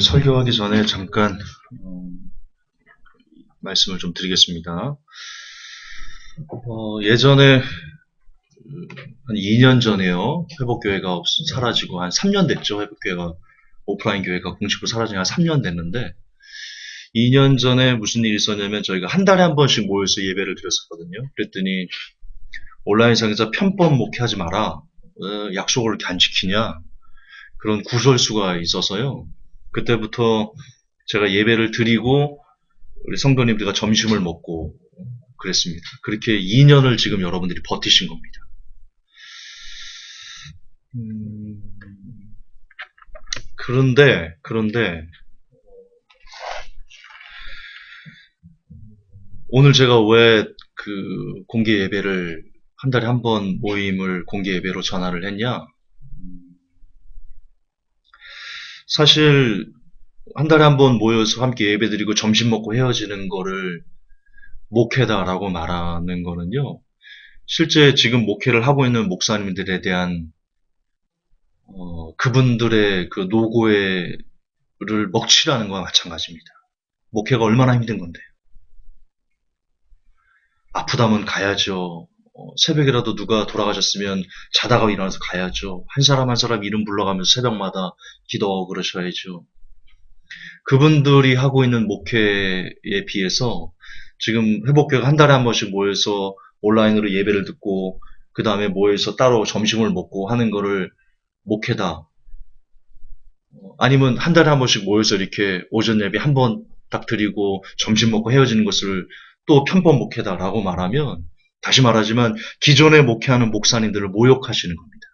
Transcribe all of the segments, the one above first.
설교하기 전에 잠깐 말씀을 좀 드리겠습니다. 예전에 한 2년 전에요. 회복교회가 사라지고 한 3년 됐죠. 회복교회가 오프라인 교회가 공식으로 사라진 한 3년 됐는데 2년 전에 무슨 일이 있었냐면 저희가 한 달에 한 번씩 모여서 예배를 드렸었거든요. 그랬더니 온라인상에서 편법 목회하지 마라. 약속을 이렇게 안 지키냐. 그런 구설수가 있어서요. 그때부터 제가 예배를 드리고 우리 성도님들과 점심을 먹고 그랬습니다. 그렇게 2년을 지금 여러분들이 버티신 겁니다. 그런데 오늘 제가 왜 그 공개 예배를 한 달에 한 번 모임을 공개 예배로 전환을 했냐? 사실 한 달에 한 번 모여서 함께 예배드리고 점심 먹고 헤어지는 거를 목회다라고 말하는 거는요. 실제 지금 목회를 하고 있는 목사님들에 대한 그분들의 그 노고를 먹칠하는 것과 마찬가지입니다. 목회가 얼마나 힘든 건데. 아프다면 가야죠. 새벽이라도 누가 돌아가셨으면 자다가 일어나서 가야죠. 한 사람 한 사람 이름 불러가면서 새벽마다 기도하고 그러셔야죠. 그분들이 하고 있는 목회에 비해서 지금 회복교회가 한 달에 한 번씩 모여서 온라인으로 예배를 듣고 그 다음에 모여서 따로 점심을 먹고 하는 거를 목회다. 아니면 한 달에 한 번씩 모여서 이렇게 오전 예배 한 번 딱 드리고 점심 먹고 헤어지는 것을 또 편법 목회다라고 말하면 다시 말하지만 기존에 목회하는 목사님들을 모욕하시는 겁니다.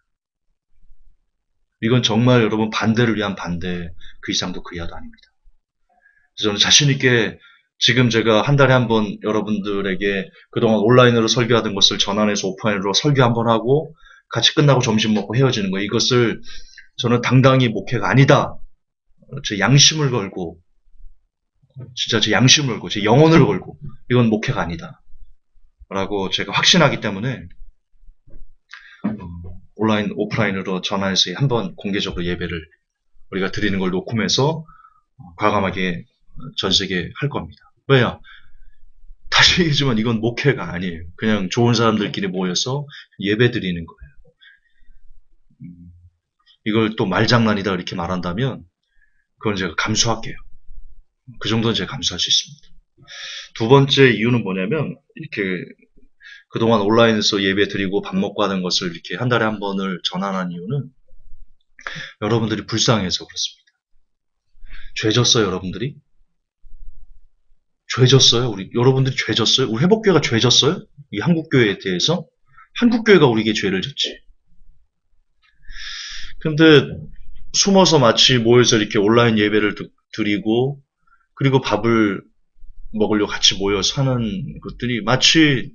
이건 정말 여러분 반대를 위한 반대, 그 이상도 그 이하도 아닙니다. 그래서 저는 자신 있게 지금 제가 한 달에 한 번 여러분들에게 그동안 온라인으로 설교하던 것을 전환해서 오프라인으로 설교 한 번 하고 같이 끝나고 점심 먹고 헤어지는 거, 이것을 저는 당당히 목회가 아니다. 제 양심을 걸고, 진짜 제 양심을 걸고, 제 영혼을 걸고, 이건 목회가 아니다. 라고 제가 확신하기 때문에 온라인, 오프라인으로 전환해서 한번 공개적으로 예배를 우리가 드리는 걸 녹음해서 과감하게 전 세계에 할 겁니다. 왜요? 다시 얘기지만 이건 목회가 아니에요. 그냥 좋은 사람들끼리 모여서 예배 드리는 거예요. 이걸 또 말장난이다 이렇게 말한다면 그건 제가 감수할게요. 그 정도는 제가 감수할 수 있습니다. 두 번째 이유는 뭐냐면 이렇게 그동안 온라인에서 예배 드리고 밥 먹고 하는 것을 이렇게 한 달에 한 번을 전환한 이유는 여러분들이 불쌍해서 그렇습니다. 죄졌어요, 여러분들이? 죄졌어요? 여러분들이 죄졌어요? 우리 회복교회가 죄졌어요? 이 한국교회에 대해서? 한국교회가 우리에게 죄를 졌지. 근데 숨어서 마치 모여서 이렇게 온라인 예배를 드리고 그리고 밥을 먹으려고 같이 모여서 하는 것들이 마치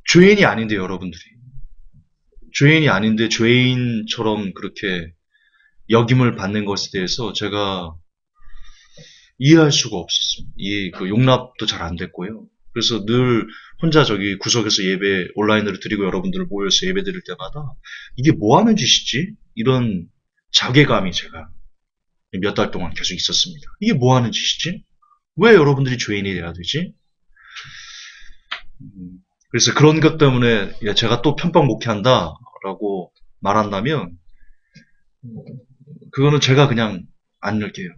죄인이 아닌데 여러분들이. 죄인이 아닌데 죄인처럼 그렇게 역임을 받는 것에 대해서 제가 이해할 수가 없었습니다. 용납도 잘 안 됐고요. 그래서 늘 혼자 저기 구석에서 예배 온라인으로 드리고 여러분들 모여서 예배 드릴 때마다 이게 뭐 하는 짓이지? 이런 자괴감이 제가 몇 달 동안 계속 있었습니다. 이게 뭐 하는 짓이지? 왜 여러분들이 죄인이 돼야 되지? 그래서 그런 것 때문에 제가 또 편법 목회한다라고 말한다면 그거는 제가 그냥 안 넣을게요.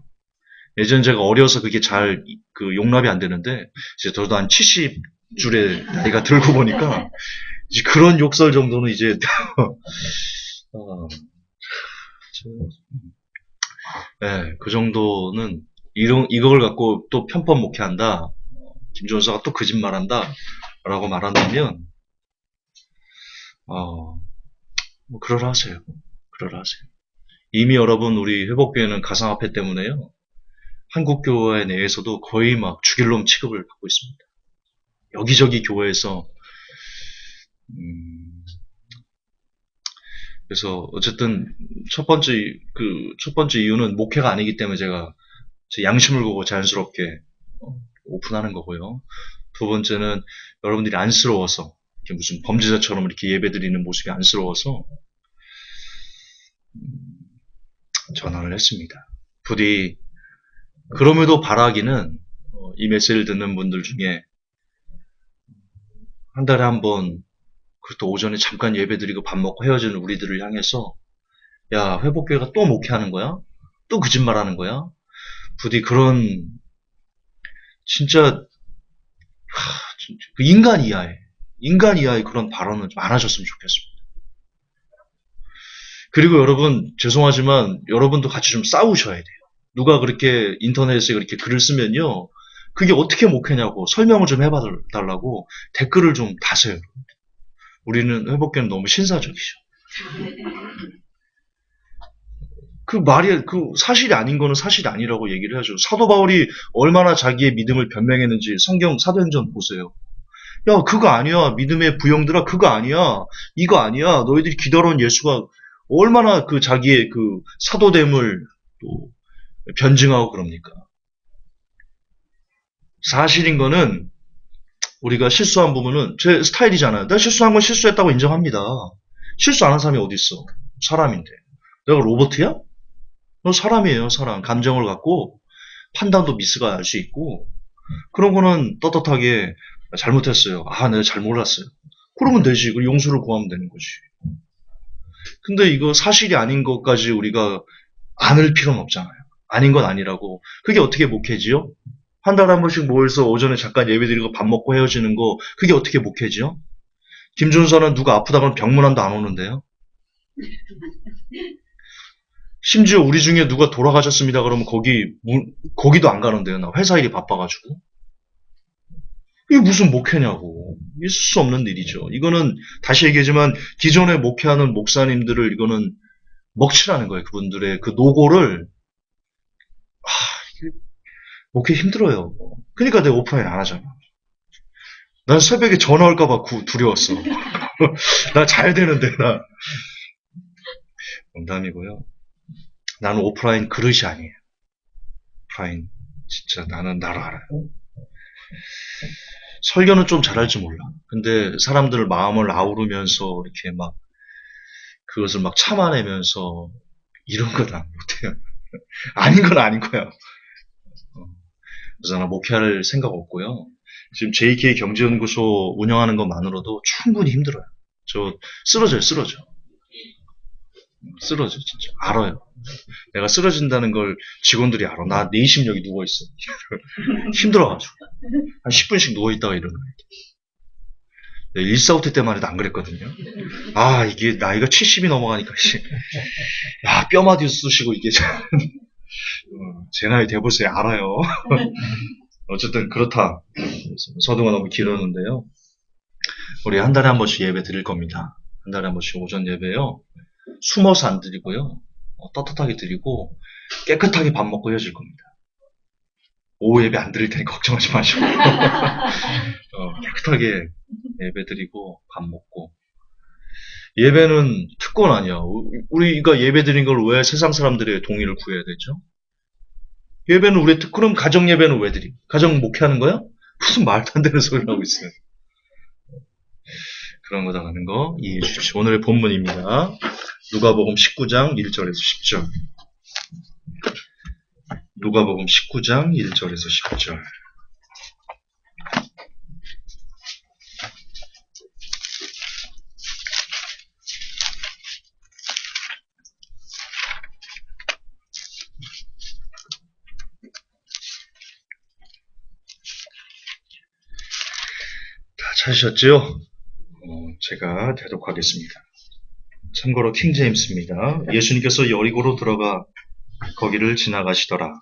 예전 제가 어려서 그게 잘 용납이 안 되는데 이제 저도 한 70줄의 나이가 들고 보니까 이제 그런 욕설 정도는 이제 네, 그 정도는 이걸 갖고 또 편법 목회한다. 김준서가 또 거짓말한다. 라고 말한다면 뭐 그러라하세요. 그러라하세요. 이미 여러분 우리 회복교회는 가상화폐 때문에요. 한국교회 내에서도 거의 막 죽일 놈 취급을 받고 있습니다. 여기저기 교회에서 그래서 어쨌든 첫 번째 이유는 목회가 아니기 때문에 제가 제 양심을 보고 자연스럽게 오픈하는 거고요. 두 번째는 여러분들이 안쓰러워서 이렇게 무슨 범죄자처럼 이렇게 예배드리는 모습이 안쓰러워서 전환을 했습니다. 부디 그럼에도 바라기는 이 메시지를 듣는 분들 중에 한 달에 한 번, 그것도 오전에 잠깐 예배드리고 밥 먹고 헤어지는 우리들을 향해서 야, 회복교회가 또 목회하는 거야? 또 거짓말하는 거야? 부디 그런 진짜 그 인간 이하의 그런 발언은 좀 안 하셨으면 좋겠습니다. 그리고 여러분 죄송하지만 여러분도 같이 좀 싸우셔야 돼요. 누가 그렇게 인터넷에 그렇게 글을 쓰면요, 그게 어떻게 목회냐고 설명을 좀 해봐달라고 댓글을 좀 다세요. 우리는 회복교는 너무 신사적이죠. 그 말이 그 사실이 아닌 거는 사실이 아니라고 얘기를 해야죠. 사도 바울이 얼마나 자기의 믿음을 변명했는지 성경 사도행전 보세요. 야, 그거 아니야. 믿음의 부형들아, 그거 아니야. 이거 아니야. 너희들이 기다려온 예수가 얼마나 그 자기의 그 사도됨을 또 변증하고 그럽니까? 사실인 거는 우리가 실수한 부분은 제 스타일이잖아요. 내가 실수한 건 실수했다고 인정합니다. 실수 안 한 사람이 어디 있어? 사람인데. 내가 로봇이야? 너 사람이에요, 사람. 감정을 갖고 판단도 미스가 날 수 있고 그런 거는 떳떳하게 잘못했어요. 아, 내가 잘 몰랐어요. 그러면 되지. 그 용서를 구하면 되는 거지. 근데 이거 사실이 아닌 것까지 우리가 안을 필요는 없잖아요. 아닌 건 아니라고. 그게 어떻게 목회지요? 한 달에 한 번씩 모여서 오전에 잠깐 예배드리고 밥 먹고 헤어지는 거, 그게 어떻게 목회지요? 김준서는 누가 아프다 그러면 병문안도 안 오는데요. 심지어 우리 중에 누가 돌아가셨습니다 그러면 거기도 안 가는데요. 나 회사 일이 바빠가지고. 이게 무슨 목회냐고. 있을 수 없는 일이죠. 이거는 다시 얘기하지만 기존에 목회하는 목사님들을 이거는 먹칠하는 거예요. 그분들의 그 노고를. 목회 힘들어요. 그러니까 내가 오프라인 안 하잖아. 난 새벽에 전화 올까봐 두려웠어. 나 잘 되는데, 나. 농담이고요. 나는 오프라인 그릇이 아니에요. 오프라인, 진짜 나는 나를 알아요. 설교는 좀 잘할지 몰라. 근데 사람들 마음을 아우르면서 이렇게 막 그것을 막 참아내면서 이런 건 난 못해요. 아닌 건 아닌 거야. 그래서 나 목회할 생각 없고요. 지금 JK 경제연구소 운영하는 것만으로도 충분히 힘들어요. 저 쓰러져, 진짜. 알아요. 내가 쓰러진다는 걸 직원들이 알아. 나 내심 여기 누워있어. 힘들어가지고. 한 10분씩 누워있다가 일어나야 돼. 145태 때만 해도 안 그랬거든요. 아, 이게 나이가 70이 넘어가니까, 야, 뼈마디 쑤시고 이게 제 나이 돼보세요. 알아요. 어쨌든 그렇다. 서두가 너무 길었는데요. 우리 한 달에 한 번씩 예배 드릴 겁니다. 한 달에 한 번씩 오전 예배요. 숨어서 안 드리고요. 떳떳하게 드리고 깨끗하게 밥 먹고 헤어질 겁니다. 오후 예배 안 드릴 테니 걱정하지 마시고 깨끗하게 예배 드리고 밥 먹고. 예배는 특권 아니야. 우리가 예배 드린 걸 왜 세상 사람들의 동의를 구해야 되죠? 예배는 우리의 특권. 가정 예배는 왜 드리? 가정 목회하는 거야? 무슨 말도 안 되는 소리를 하고 있어요. 그런 거다 하는 거 이해해 주십시오. 오늘의 본문입니다. 누가복음 19장 1절에서 10절. 누가복음 19장 1절에서 10절. 다 찾으셨죠? 제가 대독하겠습니다. 참고로 킹제임스입니다. 예수님께서 여리고로 들어가 거기를 지나가시더라.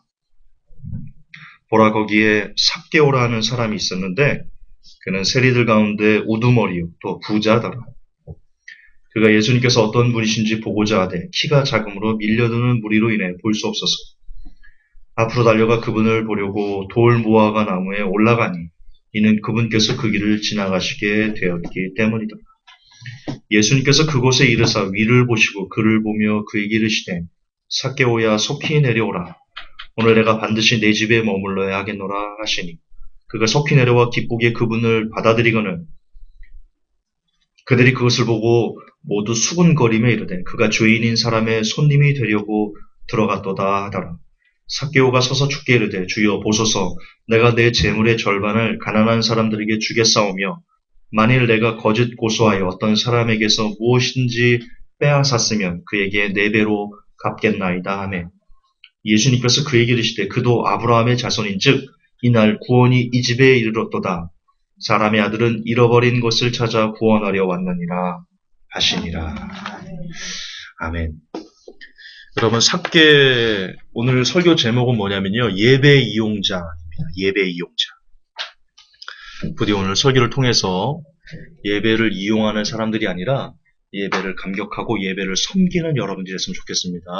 보라, 거기에 삭개오라 하는 사람이 있었는데 그는 세리들 가운데 우두머리요 또 부자더라. 그가 예수님께서 어떤 분이신지 보고자 하되 키가 작음으로 밀려드는 무리로 인해 볼 수 없어서 앞으로 달려가 그분을 보려고 돌 무화과 나무에 올라가니 이는 그분께서 그 길을 지나가시게 되었기 때문이다. 예수님께서 그곳에 이르사 위를 보시고 그를 보며 그에게 이르시되 삭개오야 속히 내려오라. 오늘 내가 반드시 내 집에 머물러야 하겠노라 하시니 그가 속히 내려와 기쁘게 그분을 받아들이거늘 그들이 그것을 보고 모두 수군거리며 이르되 그가 죄인인 사람의 손님이 되려고 들어갔도다 하더라. 삭개오가 서서 주께 이르되 주여 보소서 내가 내 재물의 절반을 가난한 사람들에게 주겠사오며 만일 내가 거짓 고소하여 어떤 사람에게서 무엇인지 빼앗았으면 그에게 4배로 갚겠나이다 하매 예수님께서 그에게 이르시되 그도 아브라함의 자손인즉 이날 구원이 이 집에 이르렀도다. 사람의 아들은 잃어버린 것을 찾아 구원하려 왔느니라 하시니라. 아멘. 여러분 삭개 오늘 설교 제목은 뭐냐면요. 예배 이용자입니다. 예배 이용자. 부디 오늘 설교를 통해서 예배를 이용하는 사람들이 아니라 예배를 감격하고 예배를 섬기는 여러분들이 됐으면 좋겠습니다.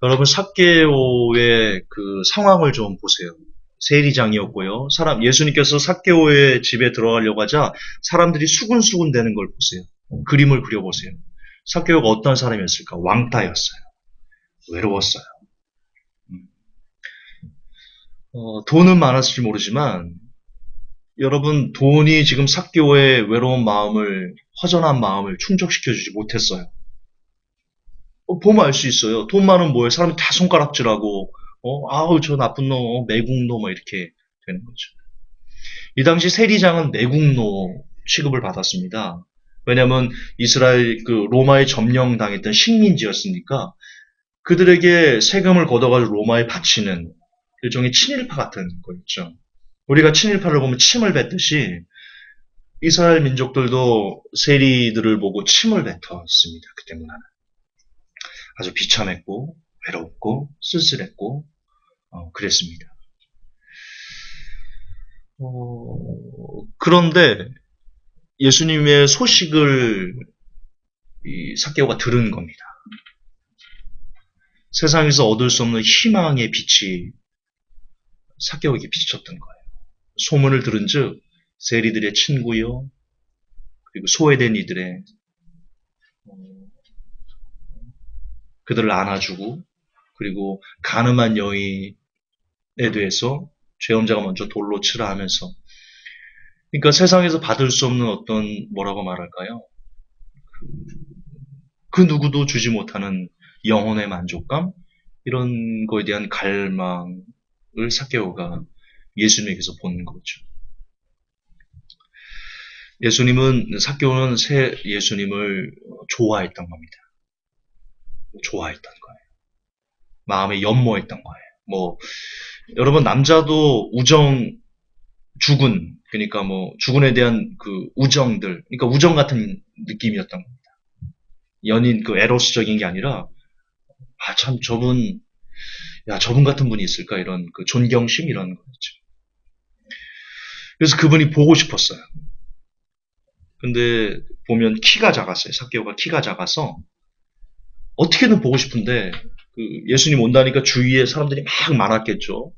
여러분 삭개오의 그 상황을 좀 보세요. 세리장이었고요. 예수님께서 삭개오의 집에 들어가려고 하자 사람들이 수군수군 대는 걸 보세요. 그림을 그려보세요. 삭개오가 어떤 사람이었을까? 왕따였어요. 외로웠어요. 돈은 많았을지 모르지만 여러분 돈이 지금 삭개오의 외로운 마음을 허전한 마음을 충족시켜주지 못했어요. 보면 알 수 있어요. 돈 많으면 뭐예요? 사람이 다 손가락질하고 아우 저 나쁜 놈, 매국노 뭐 이렇게 되는 거죠. 이 당시 세리장은 매국노 취급을 받았습니다. 왜냐하면 이스라엘 그 로마에 점령당했던 식민지였으니까 그들에게 세금을 걷어가지고 로마에 바치는 일종의 친일파 같은 거였죠. 우리가 친일파를 보면 침을 뱉듯이 이스라엘 민족들도 세리들을 보고 침을 뱉었습니다. 그때 문화는. 아주 비참했고 외롭고 쓸쓸했고 그랬습니다. 그런데 예수님의 소식을 이 삭개오가 들은 겁니다. 세상에서 얻을 수 없는 희망의 빛이 삭개오에게 비쳤던 거예요. 소문을 들은즉 세리들의 친구요 그리고 소외된 이들의 그들을 안아주고 그리고 가늠한 여인에 대해서 죄험자가 먼저 돌로 치라 하면서 그러니까 세상에서 받을 수 없는 어떤 뭐라고 말할까요? 그 누구도 주지 못하는 영혼의 만족감 이런 거에 대한 갈망을 삭개오가 예수님에게서 본 거죠. 삭개오는 새 예수님을 좋아했던 겁니다. 좋아했던 거예요. 마음에 연모했던 거예요. 여러분 남자도 주군 그러니까 주군에 대한 그 우정들 그러니까 우정 같은 느낌이었던 겁니다. 연인 그 에로스적인 게 아니라 참 저분 같은 분이 있을까 이런 그 존경심 이런 거죠. 그래서 그분이 보고 싶었어요. 근데 보면 키가 작았어요. 삭개오가 키가 작아서 어떻게든 보고 싶은데 예수님 온다니까 주위에 사람들이 막 많았겠죠.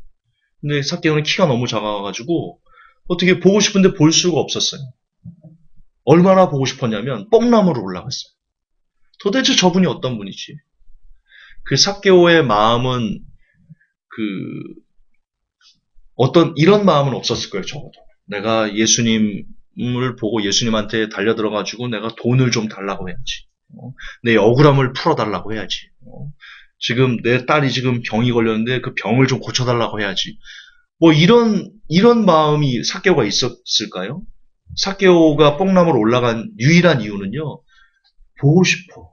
근데 삭개오는 키가 너무 작아가지고 어떻게 보고 싶은데 볼 수가 없었어요. 얼마나 보고 싶었냐면 뽕나무로 올라갔어요. 도대체 저분이 어떤 분이지? 그 삭개오의 마음은 이런 마음은 없었을 거예요. 적어도 내가 예수님을 보고 예수님한테 달려들어가지고 내가 돈을 좀 달라고 해야지. 내 억울함을 풀어달라고 해야지. 지금 내 딸이 지금 병이 걸렸는데 그 병을 좀 고쳐달라고 해야지. 이런 마음이 삭개오가 있었을까요? 삭개오가 뽕나무로 올라간 유일한 이유는요. 보고 싶어.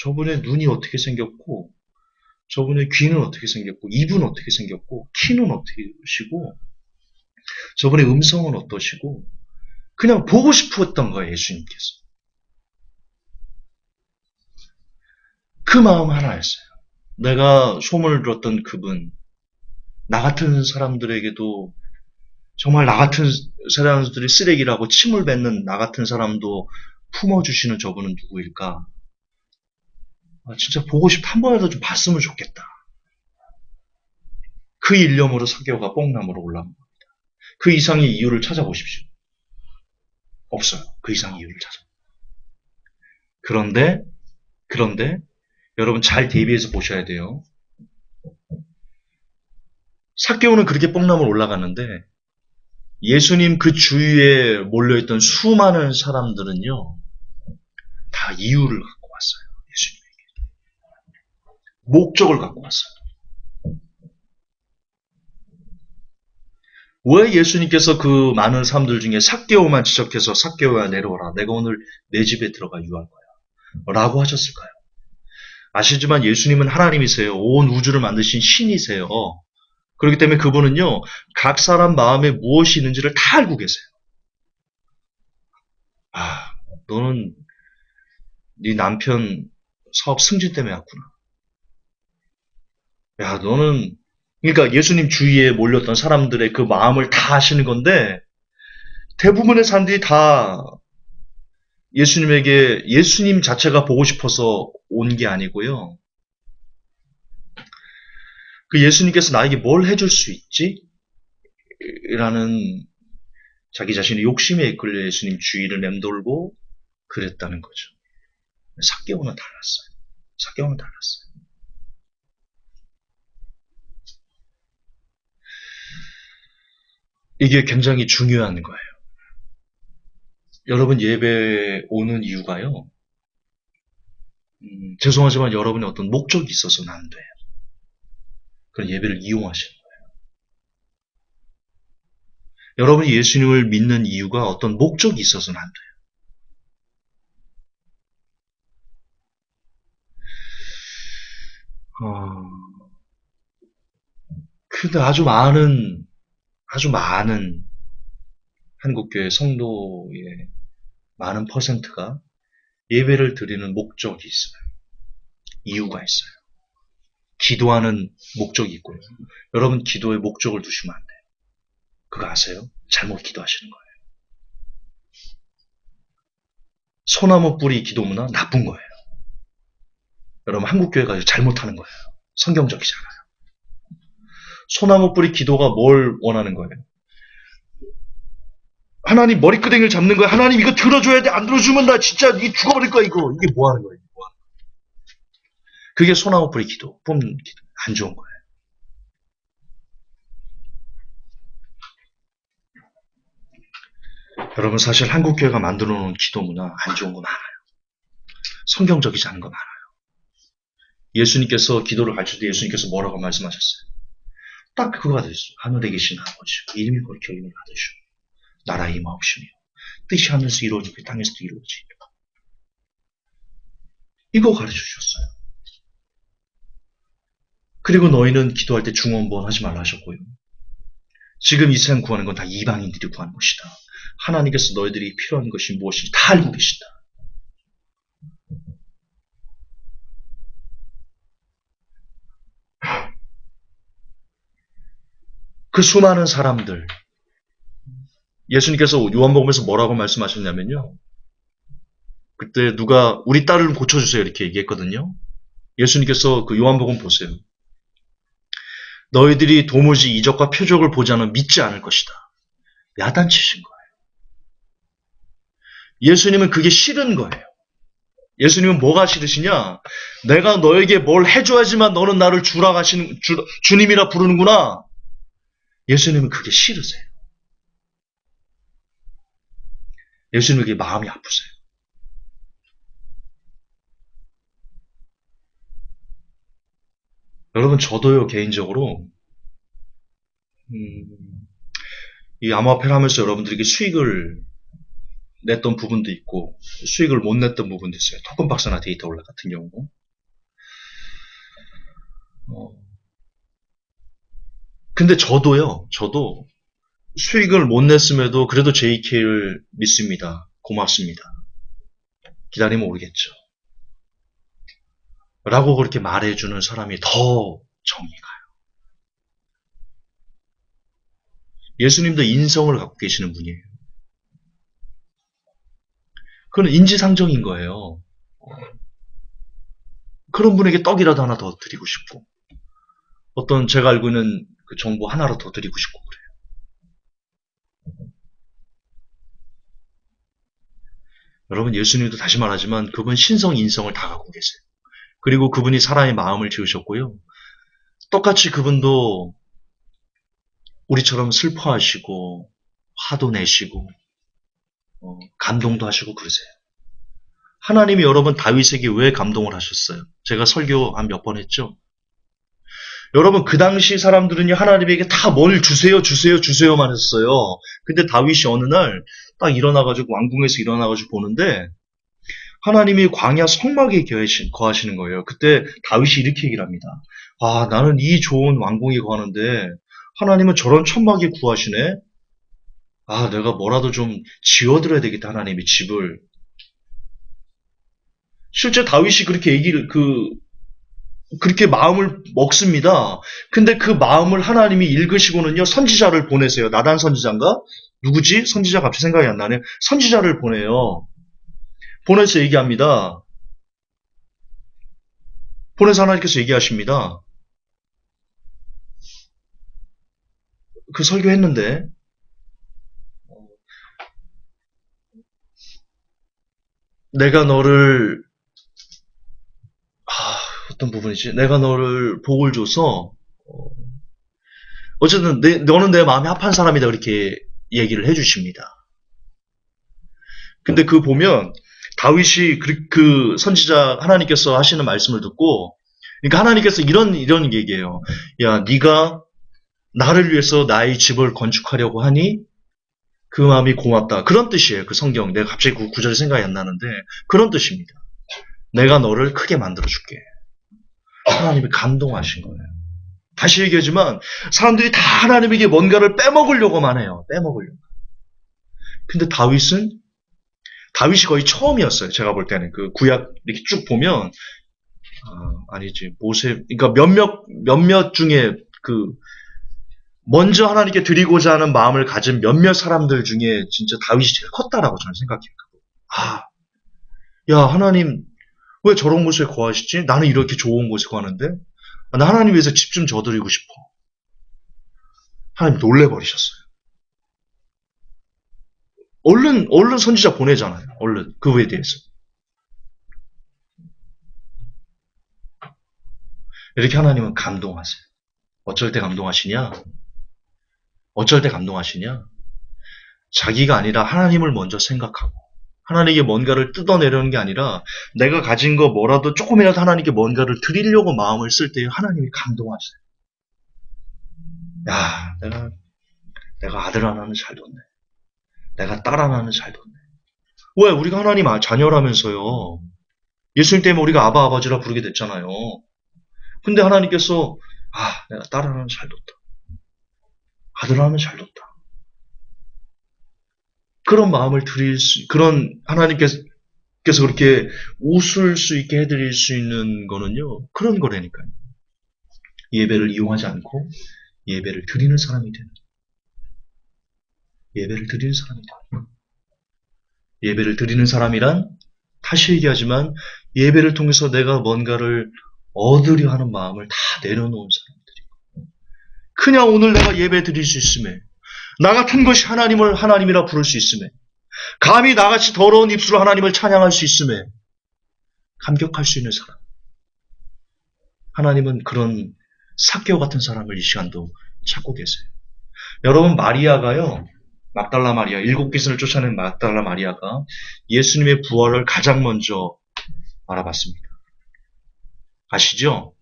저분의 눈이 어떻게 생겼고 저분의 귀는 어떻게 생겼고 입은 어떻게 생겼고 키는 어떠시고 저분의 음성은 어떠시고 그냥 보고 싶었던 거예요. 예수님께서. 그 마음 하나였어요. 내가 소문을 들었던 그분 나 같은 사람들에게도 정말 나 같은 사람들이 쓰레기라고 침을 뱉는 나 같은 사람도 품어주시는 저분은 누구일까? 진짜 보고 싶어. 한 번이라도 좀 봤으면 좋겠다. 그 일념으로 삭개오가 뽕나무로 올라온 겁니다. 그 이상의 이유를 찾아보십시오. 없어요. 그 이상의 이유를 찾아. 그런데 여러분 잘 대비해서 보셔야 돼요. 삭개오는 그렇게 뽕나무로 올라갔는데 예수님 그 주위에 몰려있던 수많은 사람들은요. 다 이유를 갖고 왔어요. 예수님에게. 목적을 갖고 왔어요. 왜 예수님께서 그 많은 사람들 중에 삭개오만 지적해서 삭개오야 내려오라. 내가 오늘 내 집에 들어가 유할 거야. 라고 하셨을까요? 아시지만 예수님은 하나님이세요. 온 우주를 만드신 신이세요. 그렇기 때문에 그분은요, 각 사람 마음에 무엇이 있는지를 다 알고 계세요. 아, 너는 네 남편 사업 승진 때문에 왔구나. 야, 너는, 그러니까 예수님 주위에 몰렸던 사람들의 그 마음을 다 아시는 건데, 대부분의 사람들이 다 예수님에게 예수님 자체가 보고 싶어서 온 게 아니고요. 그 예수님께서 나에게 뭘 해줄 수 있지? 라는 자기 자신의 욕심에 이끌려 예수님 주위를 맴돌고 그랬다는 거죠. 삭개오는 달랐어요. 삭개오는 달랐어요. 이게 굉장히 중요한 거예요. 여러분 예배 오는 이유가요. 죄송하지만 여러분의 어떤 목적이 있어서는 안 돼요. 그런 예배를 이용하시는 거예요. 여러분이 예수님을 믿는 이유가 어떤 목적이 있어서는 안 돼요. 근데 아주 많은 한국교회 성도의 많은 퍼센트가 예배를 드리는 목적이 있어요. 이유가 있어요. 기도하는 목적이 있고요. 여러분 기도에 목적을 두시면 안 돼요. 그거 아세요? 잘못 기도하시는 거예요. 소나무 뿌리 기도 문화 나쁜 거예요. 여러분 한국교회가 잘못하는 거예요. 성경적이지 않아요. 소나무 뿌리 기도가 뭘 원하는 거예요? 하나님 머리끄댕이를 잡는 거야. 하나님 이거 들어줘야 돼. 안 들어주면 나 진짜 죽어버릴 거야 이거. 이게 뭐 하는 거예요? 그게 소나무 뿌리 기도, 뿜는 기도. 안 좋은 거예요. 여러분 사실 한국교회가 만들어 놓은 기도 문화 안 좋은 거 많아요. 성경적이지 않은 거 많아요. 예수님께서 기도를 가르칠 때 예수님께서 뭐라고 말씀하셨어요? 딱 그거가 됐어요. 하늘에 계신 아버지, 이름이 거룩히 여김을 받으시고 나라의 임하옵시며 뜻이 하늘에서 이루어지고 땅에서도 이루어지리라. 이거 가르쳐 주셨어요. 그리고 너희는 기도할 때 중언부언 하지 말라 하셨고요. 지금 이 세상 구하는 건 다 이방인들이 구하는 것이다. 하나님께서 너희들이 필요한 것이 무엇인지 다 알고 계시다. 그 수많은 사람들, 예수님께서 요한복음에서 뭐라고 말씀하셨냐면요. 그때 누가 우리 딸을 고쳐주세요 이렇게 얘기했거든요. 예수님께서 그 요한복음 보세요. 너희들이 도무지 이적과 표적을 보지 않으면 믿지 않을 것이다. 야단치신 거예요. 예수님은 그게 싫은 거예요. 예수님은 뭐가 싫으시냐? 내가 너에게 뭘 해줘야지만 너는 나를 주님이라 부르는구나. 예수님은 그게 싫으세요. 예수님은 그게 마음이 아프세요. 여러분 저도요 개인적으로 이 암호화폐를 하면서 여러분들에게 수익을 냈던 부분도 있고 수익을 못 냈던 부분도 있어요. 토큰박스나 데이터 올라 같은 경우. 근데 저도 수익을 못 냈음에도 그래도 JK를 믿습니다. 고맙습니다. 기다리면 오르겠죠. 라고 그렇게 말해주는 사람이 더 정이 가요. 예수님도 인성을 갖고 계시는 분이에요. 그건 인지상정인 거예요. 그런 분에게 떡이라도 하나 더 드리고 싶고 어떤 제가 알고 있는 그 정보 하나라도 더 드리고 싶고 그래요. 여러분 예수님도 다시 말하지만 그분 신성 인성을 다 갖고 계세요. 그리고 그분이 사람의 마음을 지으셨고요. 똑같이 그분도 우리처럼 슬퍼하시고 화도 내시고 감동도 하시고 그러세요. 하나님이 여러분 다윗에게 왜 감동을 하셨어요? 제가 설교 한 몇 번 했죠? 여러분 그 당시 사람들은요 하나님에게 다 뭘 주세요 주세요 주세요만 했어요. 근데 다윗이 어느 날 딱 일어나가지고 왕궁에서 일어나가지고 보는데 하나님이 광야 성막에 거하시는 거예요. 그때 다윗이 이렇게 얘기를 합니다. 아 나는 이 좋은 왕궁에 거하는데 하나님은 저런 천막에 구하시네. 아 내가 뭐라도 좀 지어드려야 되겠다 하나님의 집을. 실제 다윗이 그렇게 그렇게 마음을 먹습니다. 근데 그 마음을 하나님이 읽으시고는요, 선지자를 보내세요. 나단 선지자인가? 누구지? 선지자 갑자기 생각이 안 나네. 선지자를 보내요. 보내서 얘기합니다. 보내서 하나님께서 얘기하십니다. 그 설교했는데, 내가 너를, 어떤 부분이지? 내가 너를 복을 줘서, 어쨌든 너는 내 마음이 합한 사람이다. 그렇게 얘기를 해주십니다. 근데 그 보면 다윗이 그 선지자 하나님께서 하시는 말씀을 듣고, 그러니까 하나님께서 이런 얘기예요. 야, 네가 나를 위해서 나의 집을 건축하려고 하니 그 마음이 고맙다. 그런 뜻이에요. 그 성경. 내가 갑자기 그 구절이 생각이 안 나는데 그런 뜻입니다. 내가 너를 크게 만들어줄게. 하나님이 감동하신 거예요. 다시 얘기하지만 사람들이 다 하나님에게 뭔가를 빼먹으려고만 해요. 빼먹으려고. 근데 다윗이 거의 처음이었어요. 제가 볼 때는 그 구약 이렇게 쭉 보면 아니지 모세 그러니까 몇몇 중에 그 먼저 하나님께 드리고자 하는 마음을 가진 몇몇 사람들 중에 진짜 다윗이 제일 컸다라고 저는 생각해요. 야 하나님 왜 저런 곳에 거하시지? 나는 이렇게 좋은 곳에 거하는데 나 하나님 위해서 집 좀 져드리고 싶어. 하나님 놀래버리셨어요. 얼른 선지자 보내잖아요. 얼른 그거에 대해서. 이렇게 하나님은 감동하세요. 어쩔 때 감동하시냐? 자기가 아니라 하나님을 먼저 생각하고 하나님께 뭔가를 뜯어내려는 게 아니라 내가 가진 거 뭐라도 조금이라도 하나님께 뭔가를 드리려고 마음을 쓸 때 하나님이 감동하세요. 야, 내가 아들 하나는 잘 뒀네. 내가 딸 하나는 잘 뒀네. 왜? 우리가 하나님 자녀라면서요. 예수님 때문에 우리가 아바 아버지라 부르게 됐잖아요. 근데 하나님께서 내가 딸 하나는 잘 뒀다. 아들 하나는 잘 뒀다. 그런 마음을 그런 하나님께서 그렇게 웃을 수 있게 해드릴 수 있는 거는요, 그런 거라니까요. 예배를 이용하지 않고 예배를 드리는 사람이 되는. 예배를 드리는 사람이다. 예배를 드리는 사람이란 다시 얘기하지만 예배를 통해서 내가 뭔가를 얻으려 하는 마음을 다 내려놓은 사람들이고 그냥 오늘 내가 예배 드릴 수 있음에 나 같은 것이 하나님을 하나님이라 부를 수 있음에 감히 나같이 더러운 입술로 하나님을 찬양할 수 있음에 감격할 수 있는 사람. 하나님은 그런 삭개오 같은 사람을 이 시간도 찾고 계세요. 여러분 마리아가요. 막달라 마리아, 7귀신을 쫓아낸 막달라 마리아가 예수님의 부활을 가장 먼저 알아봤습니다. 아시죠?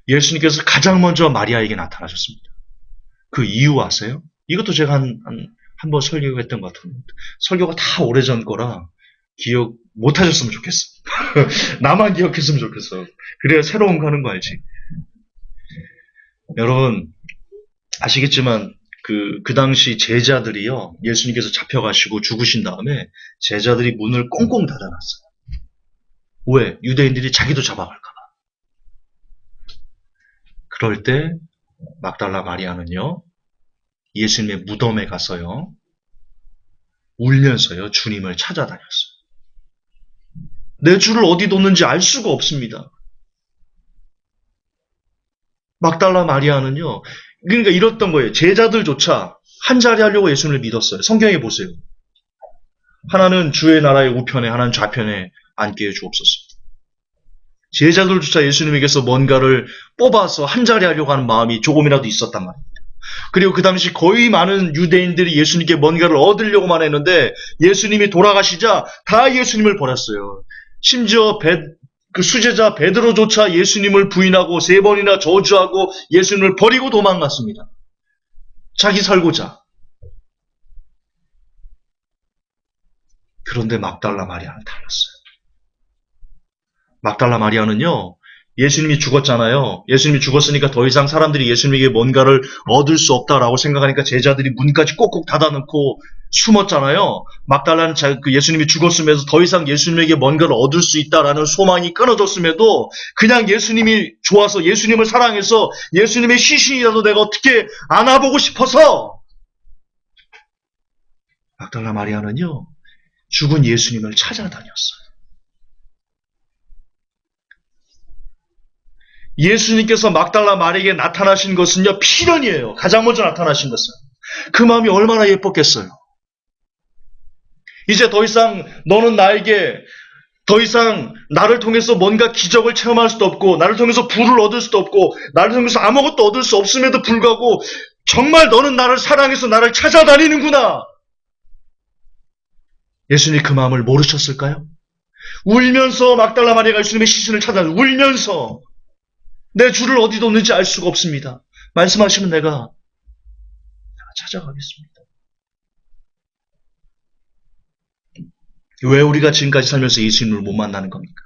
예수님께서 가장 먼저 마리아에게 나타나셨습니다. 그 이유 아세요? 이것도 제가 한 번 설교했던 것 같은데 설교가 다 오래전 거라 기억 못 하셨으면 좋겠어. 나만 기억했으면 좋겠어. 그래야 새로운 거 하는 거 알지? 여러분 아시겠지만 그 당시 제자들이요 예수님께서 잡혀가시고 죽으신 다음에 제자들이 문을 꽁꽁 닫아놨어요. 왜? 유대인들이 자기도 잡아갈까봐. 그럴 때 막달라 마리아는요 예수님의 무덤에 가서요 울면서요 주님을 찾아다녔어요. 내 주를 어디 뒀는지 알 수가 없습니다. 막달라 마리아는요 그러니까 이랬던 거예요. 제자들조차 한 자리 하려고 예수님을 믿었어요. 성경에 보세요. 하나는 주의 나라의 우편에 하나는 좌편에 앉게 해주옵소서. 제자들조차 예수님에게서 뭔가를 뽑아서 한 자리 하려고 하는 마음이 조금이라도 있었단 말입니다. 그리고 그 당시 거의 많은 유대인들이 예수님께 뭔가를 얻으려고만 했는데 예수님이 돌아가시자 다 예수님을 버렸어요. 심지어 그 수제자 베드로조차 예수님을 부인하고 3번이나 저주하고 예수님을 버리고 도망갔습니다. 자기 살고자. 그런데 막달라 마리아는 달랐어요. 막달라 마리아는요, 예수님이 죽었잖아요. 예수님이 죽었으니까 더 이상 사람들이 예수님에게 뭔가를 얻을 수 없다라고 생각하니까 제자들이 문까지 꼭꼭 닫아놓고 숨었잖아요. 막달라는 예수님이 죽었음에도 더 이상 예수님에게 뭔가를 얻을 수 있다라는 소망이 끊어졌음에도 그냥 예수님이 좋아서 예수님을 사랑해서 예수님의 시신이라도 내가 어떻게 안아보고 싶어서 막달라 마리아는요, 죽은 예수님을 찾아다녔어요. 예수님께서 막달라 마리아에게 나타나신 것은요, 필연이에요. 가장 먼저 나타나신 것은. 그 마음이 얼마나 예뻤겠어요. 이제 더 이상 너는 나에게 더 이상 나를 통해서 뭔가 기적을 체험할 수도 없고 나를 통해서 부를 얻을 수도 없고 나를 통해서 아무것도 얻을 수 없음에도 불구하고 정말 너는 나를 사랑해서 나를 찾아다니는구나. 예수님이 그 마음을 모르셨을까요? 울면서 막달라 마리아가 예수님의 시신을 울면서 내 주를 어디 뒀는지 알 수가 없습니다. 말씀하시면 내가 찾아가겠습니다. 왜 우리가 지금까지 살면서 예수님을 못 만나는 겁니까?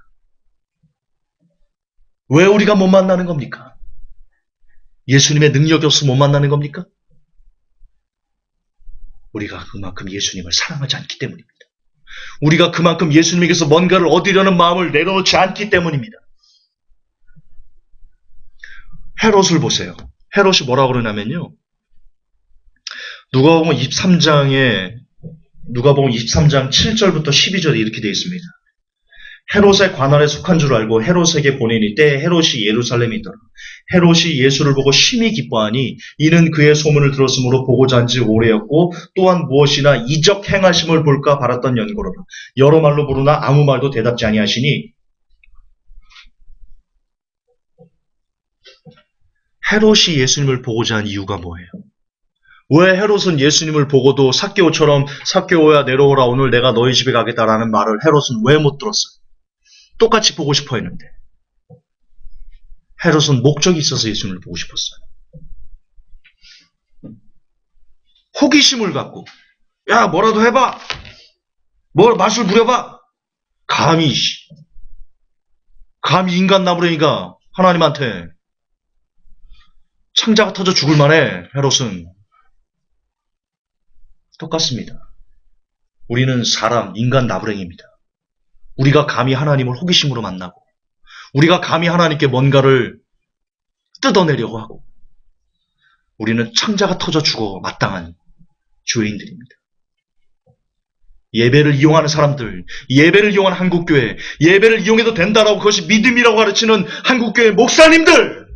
왜 우리가 못 만나는 겁니까? 예수님의 능력이 없어서 못 만나는 겁니까? 우리가 그만큼 예수님을 사랑하지 않기 때문입니다. 우리가 그만큼 예수님에게서 뭔가를 얻으려는 마음을 내려놓지 않기 때문입니다. 헤롯을 보세요. 헤롯이 뭐라고 그러냐면요. 누가복음 23장 7절부터 12절에 이렇게 되어 있습니다. 헤롯의 관할에 속한 줄 알고 헤롯에게 보내니 때에 헤롯이 예루살렘에 있더라. 헤롯이 예수를 보고 심히 기뻐하니 이는 그의 소문을 들었으므로 보고자 한 지 오래였고 또한 무엇이나 이적 행하심을 볼까 바랐던 연고로라. 여러 말로 부르나 아무 말도 대답지 아니하시니 헤롯이 예수님을 보고자 한 이유가 뭐예요? 왜 헤롯은 예수님을 보고도 삭개오처럼 삭개오야 내려오라 오늘 내가 너희 집에 가겠다라는 말을 헤롯은 왜 못 들었어요? 똑같이 보고 싶어 했는데 헤롯은 목적이 있어서 예수님을 보고 싶었어요. 호기심을 갖고 야 뭐라도 해봐. 뭘 맛을 부려봐. 감히 인간 나부랭이가 하나님한테 창자가 터져 죽을 만해. 헤롯은 똑같습니다. 우리는 인간 나부랭이입니다. 우리가 감히 하나님을 호기심으로 만나고 우리가 감히 하나님께 뭔가를 뜯어내려고 하고 우리는 창자가 터져 죽어 마땅한 죄인들입니다. 예배를 이용하는 사람들, 예배를 이용한 한국교회, 예배를 이용해도 된다라고 그것이 믿음이라고 가르치는 한국교회 목사님들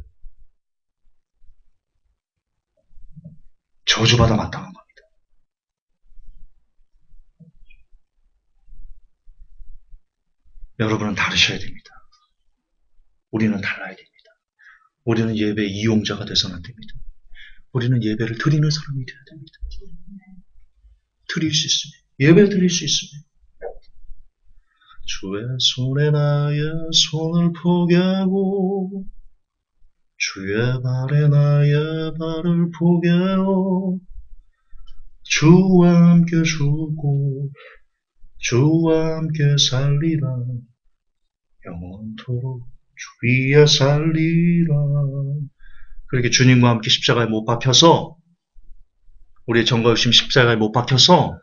저주받아 마땅한 겁니다. 여러분은 다르셔야 됩니다. 우리는 달라야 됩니다. 우리는 예배 이용자가 돼서는 안 됩니다. 우리는 예배를 드리는 사람이 되어야 됩니다. 드릴 수 있으면, 예배 드릴 수 있으면 주의 손에 나의 손을 포개고 주의 발에 나의 발을 포개어 주와 함께 죽고 주와 함께 살리라 영원토록 주 위에 살리라. 그렇게 주님과 함께 십자가에 못 박혀서 우리의 정과 욕심 십자가에 못 박혀서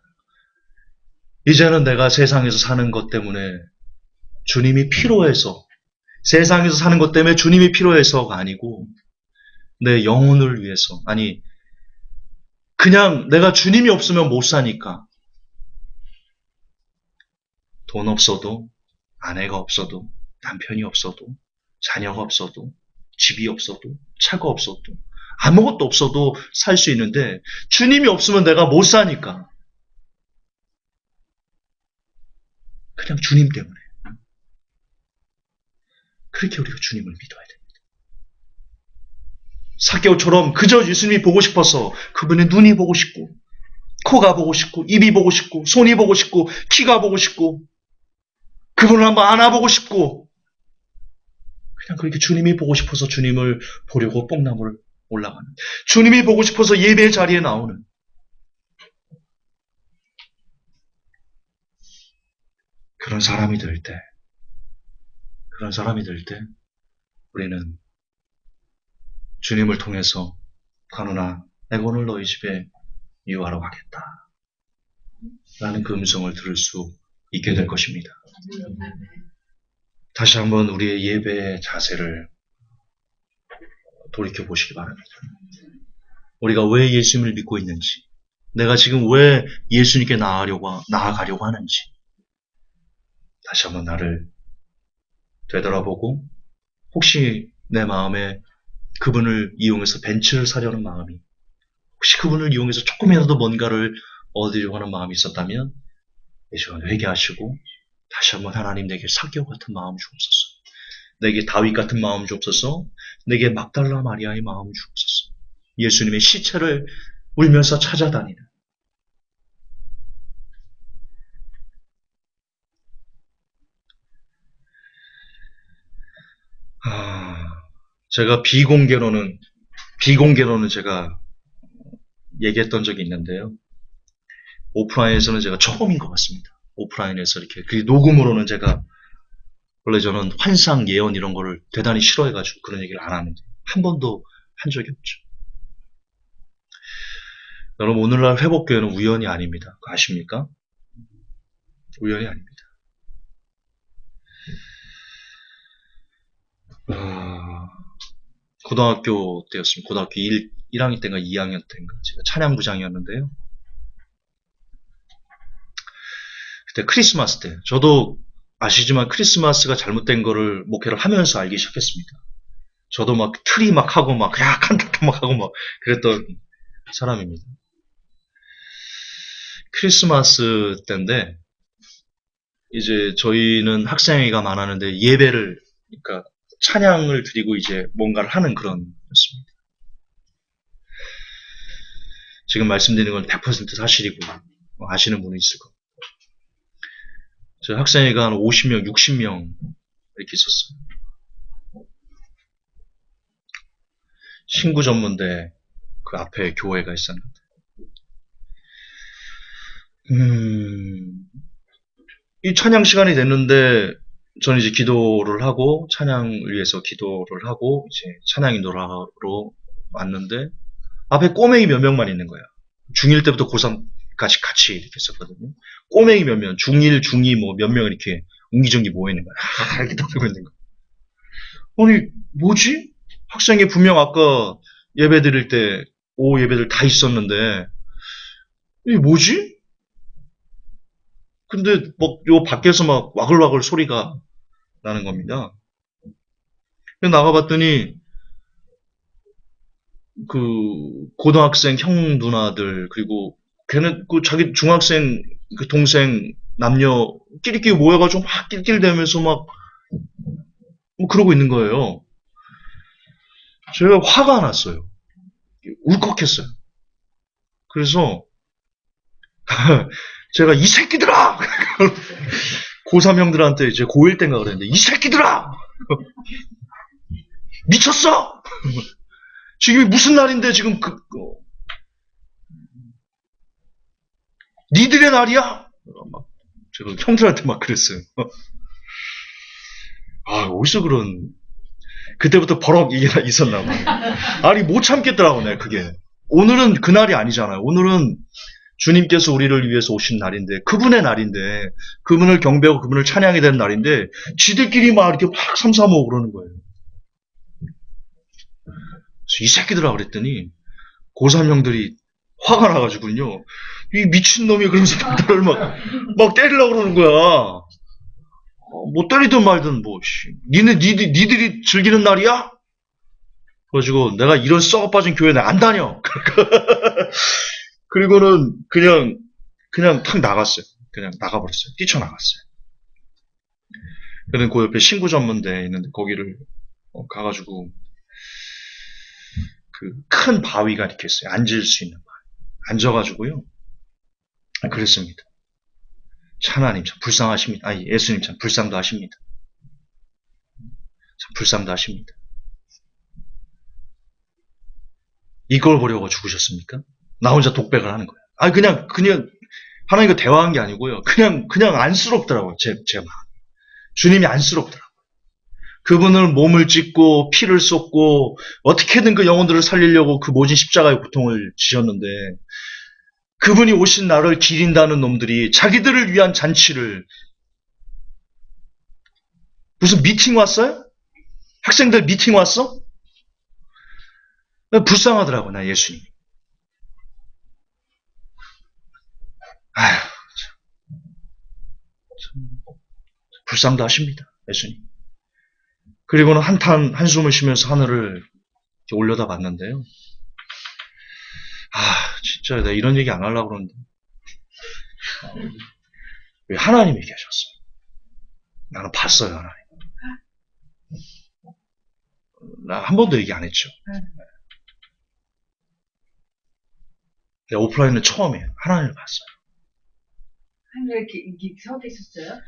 이제는 내가 세상에서 사는 것 때문에 주님이 필요해서 세상에서 사는 것 때문에 주님이 필요해서가 아니고 내 영혼을 위해서 아니 그냥 내가 주님이 없으면 못 사니까 돈 없어도 아내가 없어도 남편이 없어도 자녀가 없어도 집이 없어도 차가 없어도 아무것도 없어도 살 수 있는데 주님이 없으면 내가 못 사니까 그냥 주님 때문에 그렇게 우리가 주님을 믿어야 됩니다. 삭개오처럼 그저 예수님이 보고 싶어서 그분의 눈이 보고 싶고 코가 보고 싶고 입이 보고 싶고 손이 보고 싶고 키가 보고 싶고 그분을 한번 안아보고 싶고, 그냥 그렇게 주님이 보고 싶어서 주님을 보려고 뽕나무를 올라가는, 주님이 보고 싶어서 예배 자리에 나오는 그런 사람이 될 때, 우리는 주님을 통해서 가누나 내가 오늘 너희 집에 유하러 가겠다 라는 그 음성을 들을 수 있게 될 것입니다. 다시 한번 우리의 예배의 자세를 돌이켜 보시기 바랍니다. 우리가 왜 예수님을 믿고 있는지, 내가 지금 왜 예수님께 나아가려고 하는지 다시 한번 나를 되돌아보고, 혹시 내 마음에 그분을 이용해서 벤츠를 사려는 마음이, 혹시 그분을 이용해서 조금이라도 뭔가를 얻으려고 하는 마음이 있었다면 이 시간 회개하시고 다시 한번 하나님 내게 사개오 같은 마음 주옵소서, 내게 다윗 같은 마음 주옵소서, 내게 막달라 마리아의 마음 주옵소서, 예수님의 시체를 울면서 찾아다니는, 제가 비공개로는 제가 얘기했던 적이 있는데요. 오프라인에서는 제가 처음인 것 같습니다. 오프라인에서 이렇게, 그 녹음으로는 제가, 원래 저는 환상, 예언 이런 거를 대단히 싫어해가지고 그런 얘기를 안 하는데 한 번도 한 적이 없죠. 여러분, 오늘날 회복교회는 우연이 아닙니다. 그거 아십니까? 우연이 아닙니다. 고등학교 때였습니다. 고등학교 1학년 때인가 2학년 때인가 제가 찬양부장이었는데요. 그때 크리스마스 때, 저도 아시지만 크리스마스가 잘못된 거를 목회를 하면서 알기 시작했습니다. 저도 막 트리 막 하고 막 칸타타 막 하고 막 그랬던 사람입니다. 크리스마스 때인데 이제 저희는 학생회가 많았는데 예배를, 그러니까 찬양을 드리고 이제 뭔가를 하는 그런 였습니다. 지금 말씀드리는 건 100% 사실이고 아시는 분이 있을 겁니다. 저희 학생회가 한 50명, 60명 이렇게 있었어요. 신구 전문대 그 앞에 교회가 있었는데, 이 찬양 시간이 됐는데 저는 이제 기도를 하고, 찬양을 위해서 기도를 하고 이제 찬양 인도를 하러 왔는데 앞에 꼬맹이 몇 명만 있는 거야. 중1 때부터 고3까지 같이 이렇게 있었거든요. 꼬맹이 몇 명, 중1, 중2 뭐 몇 명 이렇게 웅기정기 모여 있는 거야. 이렇게 떠들고 있는 거야. 아니, 뭐지? 학생이 분명 아까 예배 드릴 때 오후 예배들 다 있었는데 이게 뭐지? 근데 막 요 밖에서 막 와글와글 소리가 나는 겁니다. 나가봤더니 그 고등학생 형 누나들, 그리고 걔는 그 자기 중학생 그 동생 남녀 끼리끼리 모여가지고 막 낄낄대면서 막 뭐 그러고 있는 거예요. 제가 화가 났어요. 울컥했어요. 그래서 제가 이 새끼들아! 고3 형들한테 이제 고1 때인가 그랬는데, 이 새끼들아! 미쳤어! 지금 무슨 날인데 지금 니들의 날이야? 제가 형들한테 막 그랬어요. 어디서 그런, 그때부터 버럭 이게 있었나 봐요. 아니, 못 참겠더라고, 내가 그게. 오늘은 그날이 아니잖아요. 오늘은 주님께서 우리를 위해서 오신 날인데, 그분의 날인데, 그분을 경배하고 그분을 찬양해야 되는 날인데, 지들끼리 막 이렇게 막 삼삼오오 그러는 거예요. 이 새끼들아 그랬더니, 고3 형들이 화가 나가지고요. 이 미친놈이 그러면서 나를 막 때리려고 그러는 거야. 뭐 때리든 말든 뭐, 니들이 즐기는 날이야? 그래가지고 내가 이런 썩어 빠진 교회 안 다녀. 그리고는 그냥 탁 나갔어요. 그냥 나가버렸어요. 뛰쳐나갔어요. 그는 그 옆에 신구 전문대에 있는데 거기를 가가지고 그 큰 바위가 이렇게 있어요. 앉을 수 있는 바위. 앉아가지고요. 그랬습니다. 하나님 참 불쌍하십니다. 아니, 예수님 참 불쌍도 하십니다. 참 불쌍도 하십니다. 이걸 보려고 죽으셨습니까? 나 혼자 독백을 하는 거예요. 아니, 그냥, 하나님과 대화한 게 아니고요. 그냥 안쓰럽더라고요. 제 마음. 주님이 안쓰럽더라고요. 그분을 몸을 찢고, 피를 쏟고, 어떻게든 그 영혼들을 살리려고 그 모진 십자가의 고통을 지셨는데, 그분이 오신 나를 기린다는 놈들이 자기들을 위한 잔치를, 무슨 미팅 왔어요? 학생들 미팅 왔어? 불쌍하더라고, 나 예수님. 아휴, 참, 불쌍도 하십니다, 예수님. 그리고는 한숨을 쉬면서 하늘을 올려다 봤는데요. 진짜 내가 이런 얘기 안 하려고 그러는데. 왜 하나님이 계셨어요. 나는 봤어요, 하나님. 나 한 번도 얘기 안 했죠. 내가 오프라인은 처음이에요. 하나님을 봤어요. 하늘에 서 계셨어요?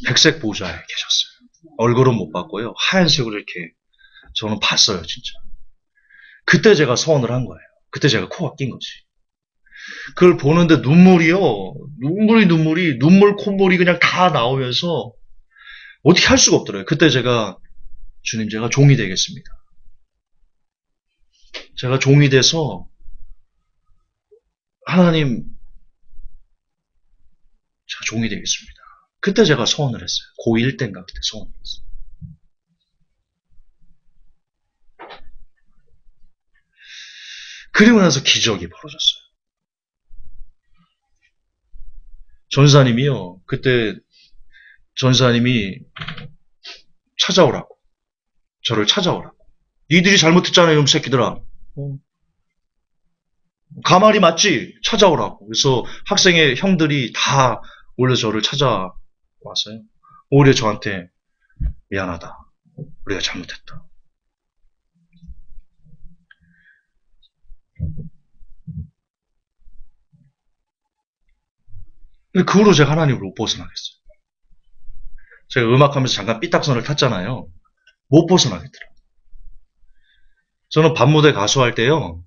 백색 보좌에 계셨어요. 얼굴은 못 봤고요. 하얀색으로 이렇게 저는 봤어요, 진짜. 그때 제가 서원을 한 거예요. 그때 제가 코가 낀 거지. 그걸 보는데 눈물이 눈물 콧물이 그냥 다 나오면서 어떻게 할 수가 없더라고요. 그때 제가 주님, 제가 종이 되겠습니다. 제가 종이 돼서 하나님, 제가 종이 되겠습니다. 그때 제가 서원을 했어요. 고1 때인가 그때 서원을 했어요. 그리고 나서 기적이 벌어졌어요. 전사님이요. 그때 전사님이 찾아오라고. 저를 찾아오라고. 니들이 잘못했잖아, 이놈 새끼들아. 가말이 맞지? 찾아오라고. 그래서 학생의 형들이 다 오히려 저를 찾아왔어요. 오히려 저한테 미안하다. 우리가 잘못했다. 근데 그 후로 제가 하나님을 못 벗어나겠어요. 제가 음악하면서 잠깐 삐딱선을 탔잖아요. 못 벗어나겠더라고요. 저는 밤무대 가수할 때요.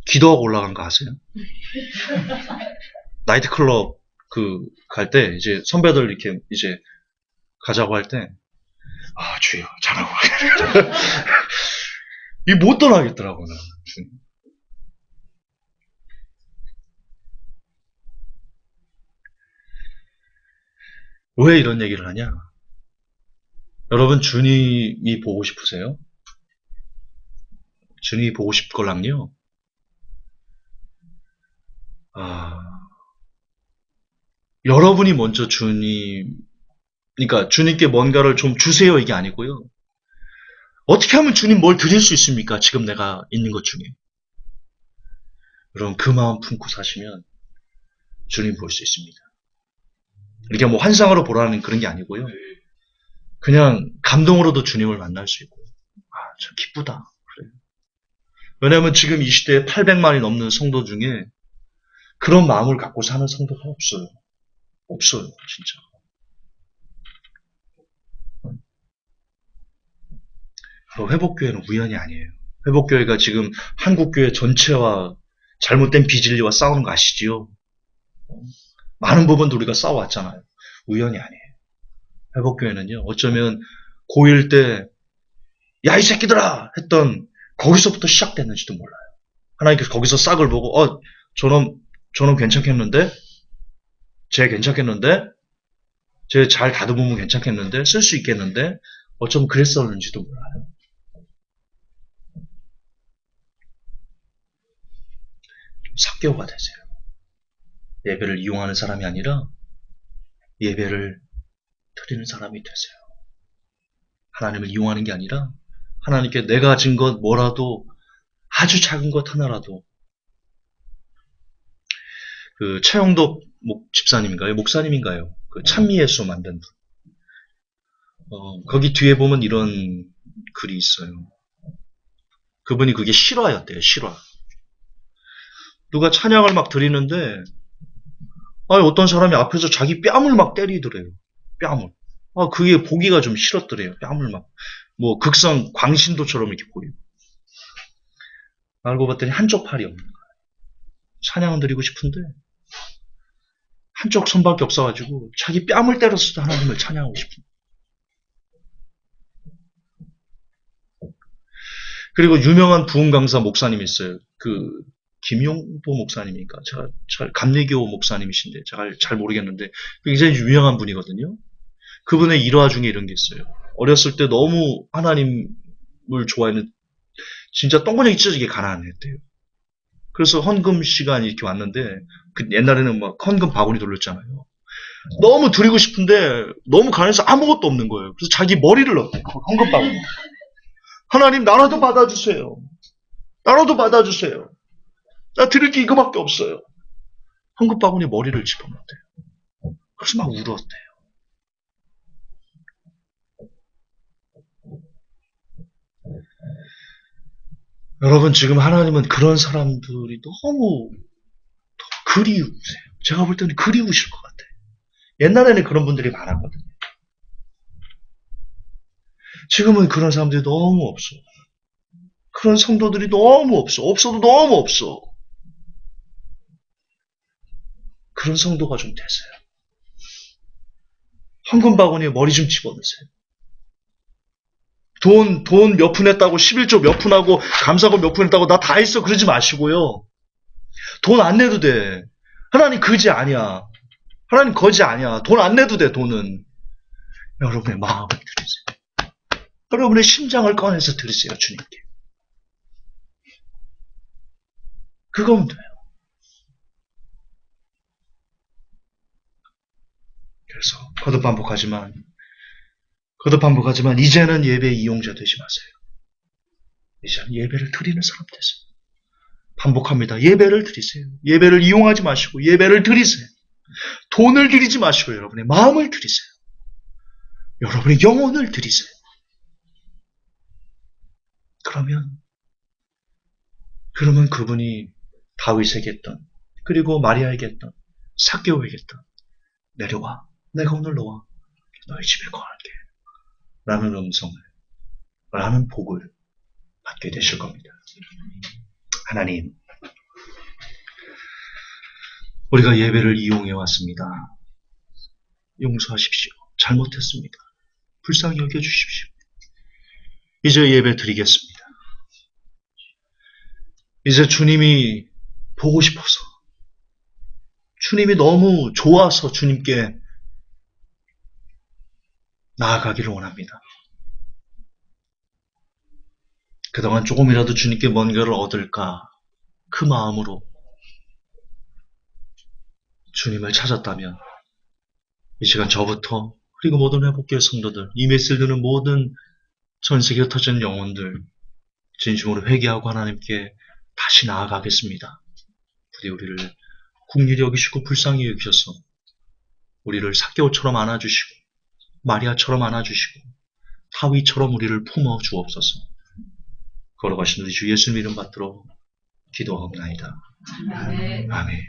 기도하고 올라간 거 아세요? 나이트클럽 갈 때 이제 선배들 이렇게 이제 가자고 할 때 주여 잘하고 이 못 떠나겠더라고요. 왜 이런 얘기를 하냐? 여러분 주님이 보고 싶으세요? 주님이 보고 싶걸랑요? 여러분이 먼저 그러니까 주님께 뭔가를 좀 주세요 이게 아니고요. 어떻게 하면 주님 뭘 드릴 수 있습니까? 지금 내가 있는 것 중에. 여러분 그 마음 품고 사시면 주님 볼 수 있습니다. 이렇게 뭐 환상으로 보라는 그런 게 아니고요. 그냥 감동으로도 주님을 만날 수 있고 참 기쁘다. 그래요. 왜냐하면 지금 이 시대에 800만이 넘는 성도 중에 그런 마음을 갖고 사는 성도가 없어요. 없어요, 진짜. 회복교회는 우연이 아니에요. 회복교회가 지금 한국교회 전체와 잘못된 비진리와 싸우는 거 아시지요? 많은 부분도 우리가 싸워왔잖아요. 우연이 아니에요. 회복교회는요, 어쩌면 고1 때, 야, 이 새끼들아! 했던 거기서부터 시작됐는지도 몰라요. 하나님께서 거기서 싹을 보고, 저놈 괜찮겠는데? 쟤 괜찮겠는데? 쟤 잘 다듬으면 괜찮겠는데? 쓸 수 있겠는데? 어쩌면 그랬었는지도 몰라요. 삭개오가 되세요. 예배를 이용하는 사람이 아니라 예배를 드리는 사람이 되세요. 하나님을 이용하는 게 아니라 하나님께 내가 가진 것 뭐라도 아주 작은 것 하나라도 그 최영덕 집사님인가요? 목사님인가요? 그 찬미예수 만든 분. 거기 뒤에 보면 이런 글이 있어요. 그분이 그게 실화였대요. 실화. 누가 찬양을 막 드리는데 어떤 사람이 앞에서 자기 뺨을 막 때리더래요. 뺨을. 그게 보기가 좀 싫었더래요. 뺨을 막. 뭐 극성 광신도처럼 이렇게 보이고. 알고 봤더니 한쪽 팔이 없는 거예요. 찬양을 드리고 싶은데 한쪽 손밖에 없어가지고 자기 뺨을 때렸어도 하나님을 찬양하고 싶은. 그리고 유명한 부흥 강사 목사님이 있어요. 김용보 목사님이니까 제가 잘 감리교 목사님이신데 제가 잘 모르겠는데 굉장히 유명한 분이거든요. 그분의 일화 중에 이런 게 있어요. 어렸을 때 너무 하나님을 좋아했는 진짜 똥구녕이 찢어지게 가난했대요. 그래서 헌금 시간이 이렇게 왔는데 옛날에는 막 헌금 바구니 돌렸잖아요. 너무 드리고 싶은데 너무 가난해서 아무것도 없는 거예요. 그래서 자기 머리를 넣었대요. 헌금 바구니. 하나님 나라도 받아주세요. 나라도 받아주세요. 나 드릴 게 이거밖에 없어요. 헌금 바구니에 머리를 집어넣었대요. 그래서 막 울었대요. 여러분 지금 하나님은 그런 사람들이 너무 그리우세요. 제가 볼 때는 그리우실 것 같아요. 옛날에는 그런 분들이 많았거든요. 지금은 그런 사람들이 너무 없어. 그런 성도들이 너무 없어. 없어도 너무 없어. 그런 성도가 좀 되세요. 헌금 바구니에 머리 좀 집어넣으세요. 돈 몇 푼 했다고 11조 몇 푼 하고 감사금 몇 푼 했다고 나 다 했어 그러지 마시고요. 돈 안 내도 돼. 하나님 거지 아니야. 하나님 거지 아니야. 돈 안 내도 돼 돈은. 여러분의 마음을 드리세요. 여러분의 심장을 꺼내서 드리세요 주님께. 그거면 돼요. 그래서 거듭 반복하지만 이제는 예배 이용자 되지 마세요. 이제는 예배를 드리는 사람 되세요. 반복합니다. 예배를 드리세요. 예배를 이용하지 마시고 예배를 드리세요. 돈을 드리지 마시고 여러분의 마음을 드리세요. 여러분의 영혼을 드리세요. 그러면 그분이 다윗에게 했던 그리고 마리아에게 했던 삭개오에게 했던 내려와 내가 오늘 너와 너희 집에 거할게 라는 음성을 라는 복을 받게 되실 겁니다. 하나님 우리가 예배를 이용해 왔습니다. 용서하십시오. 잘못했습니다. 불쌍히 여겨주십시오. 이제 예배 드리겠습니다. 이제 주님이 보고 싶어서 주님이 너무 좋아서 주님께 나아가기를 원합니다. 그동안 조금이라도 주님께 뭔가를 얻을까 그 마음으로 주님을 찾았다면 이 시간 저부터 그리고 모든 회복교회 성도들 이 메시지를 듣는 모든 전 세계에 흩어진 영혼들 진심으로 회개하고 하나님께 다시 나아가겠습니다. 부디 우리를 긍휼히 여기시고 불쌍히 여기셔서 우리를 삭개오처럼 안아주시고 마리아처럼 안아주시고 다윗처럼 우리를 품어 주옵소서. 걸어가신 우리 주 예수님 이름 받들어 기도하옵나이다. 아멘.